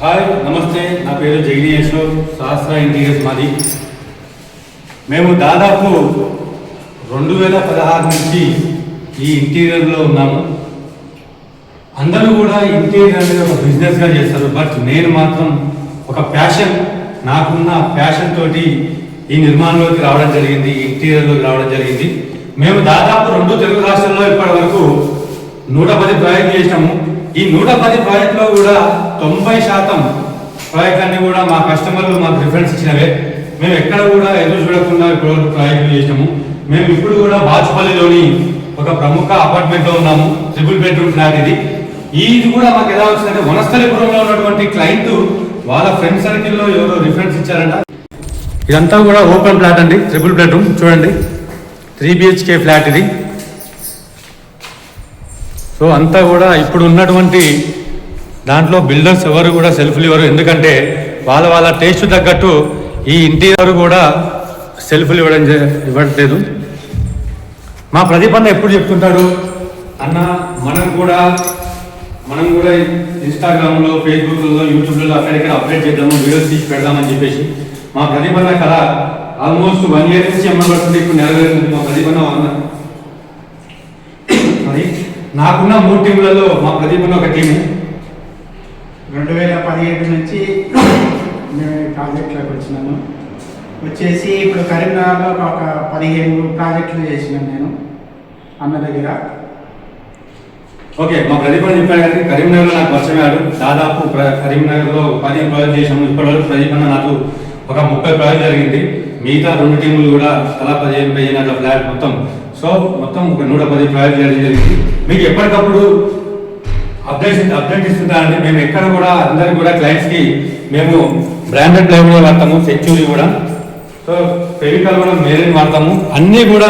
Hi నమస్తే, నా పేరు జైని అశోక్, సహస్ర ఇంటీరియర్స్ మాది. మేము దాదాపు 2016 నుంచి ఈ ఇంటీరియర్లో ఉన్నాము. అందరూ కూడా ఇంటీరియర్ అనేది ఒక బిజినెస్గా చేస్తారు, బట్ నేను మాత్రం ఒక ప్యాషన్, నాకున్న ప్యాషన్ తోటి ఈ నిర్మాణంలోకి రావడం జరిగింది, ఇంటీరియర్లోకి రావడం జరిగింది. మేము దాదాపు 2 తెలుగు రాష్ట్రాల్లో ఇప్పటి వరకు 110 ప్రాజెక్టులు చేసినాము. ఈ 110 ప్రాజెక్టులో కూడా 90% ప్రాజెక్టులన్నీ కూడా మా కస్టమర్లు మాకు రిఫరెన్స్ ఇచ్చినవే. మేము ఎక్కడ కూడా ఎదురు చూడకుండా ఇప్పటివరకు ప్రాజెక్టులు చేసినాము. మేము ఇప్పుడు కూడా బాచుపల్లిలోని ఒక ప్రముఖ అపార్ట్మెంట్లో ఉన్నాము. 3 బెడ్రూమ్ ఫ్లాట్ ఇది. ఇది కూడా మాకు ఎలా వచ్చిందంటే, వనస్థలిపురంలో ఉన్నటువంటి క్లయింట్ వాళ్ళ ఫ్రెండ్ సర్కిల్లో ఎవరో రిఫరెన్స్ ఇచ్చారంట. ఇదంతా కూడా ఓపెన్ ఫ్లాట్ అండి, 3 బెడ్రూమ్. చూడండి, 3 BHK ఫ్లాట్ ఇది. సో అంతా కూడా ఇప్పుడు ఉన్నటువంటి దాంట్లో బిల్డర్స్ ఎవరు కూడా సెల్ఫ్లు ఇవ్వరు, ఎందుకంటే వాళ్ళ టేస్ట్ తగ్గట్టు ఈ ఇంటీరియర్ కూడా సెల్ఫ్లు ఇవ్వట్లేదు. మా ప్రదీప్ అన్న ఎప్పుడు చెప్తుంటాడు, అన్న మనం కూడా ఇన్స్టాగ్రామ్లో, ఫేస్బుక్లో, యూట్యూబ్లో అక్కడిక్కడ అప్డేట్ చేద్దాము, వీడియోస్ తీసి పెడదామని చెప్పేసి. మా ప్రదీప్ అన్న కళ ఆల్మోస్ట్ 1 year నుంచి అమ్మబడుతుంది, ఇప్పుడు నెరవేరుతుంది. మా ప్రదీప్ అన్న మరి నాకున్న 3 టీంలలో మా ప్రదీప్ అన్న ఒక టీము. 2017 నుంచి మేము ప్రాజెక్టులోకి వచ్చినాను. వచ్చేసి ఇప్పుడు కరీంనగర్లో ఒక 15 ప్రాజెక్టులు చేసినాను నేను అన్న దగ్గర. ఓకే, మా ప్రదీప్ అన్న చెప్పాడు కానీ కరీంనగర్లో నాకు పరిచయమయ్యాడు. దాదాపు కరీంనగర్లో 15 ప్రాజెక్ట్ చేసాము. ఇప్పటివరకు ప్రదీప్ అన్న నాకు ఒక 30 ప్రాజెక్ట్ జరిగింది. మిగతా 2 టీములు కూడా తలా 15 అట్లా ఫ్లాట్ మొత్తం. సో మొత్తం ఒక 110 ప్రాజెక్ట్ జరిగింది. మీకు ఎప్పటికప్పుడు అప్డేట్ ఇస్తుంటారండి. మేము ఎక్కడ కూడా అందరికి కూడా క్లయింట్స్కి మేము బ్రాండెడ్ ప్లైవుడ్ వాడతాము, సెంచురీ కూడా. సో ఫెవికాల్ కూడా మేరేన్ వాడతాము. అన్నీ కూడా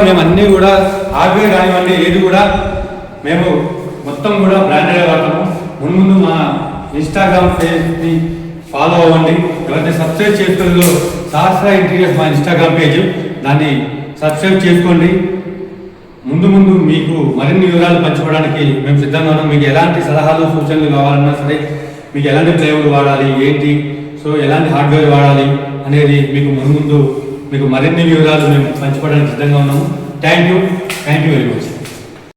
హార్డ్వేర్ కానివ్వండి, ఏది కూడా మేము మొత్తం కూడా బ్రాండెడ్ వాడతాము. ముందు మా ఇన్స్టాగ్రామ్ పేజ్ని ఫాలో అవ్వండి. ఎవరైతే సబ్స్క్రైబ్ చేసుకోలేదో సహస్ర ఇంటీరియర్స్ మా ఇన్స్టాగ్రామ్ పేజ్, దాన్ని సబ్స్క్రైబ్ చేసుకోండి. ముందు మీకు మరిన్ని వివరాలు పంచుకోవడానికి మేము సిద్ధంగా ఉన్నాం. మీకు ఎలాంటి సలహాలు సూచనలు కావాలన్నా సరే, మీకు ఎలాంటి ప్లైవుడ్ వాడాలి ఏంటి, సో ఎలాంటి హార్డ్వేర్ వాడాలి అనేది మీకు మరిన్ని వివరాలు మేము పంచుకోవడానికి సిద్ధంగా ఉన్నాము. Thank you very much.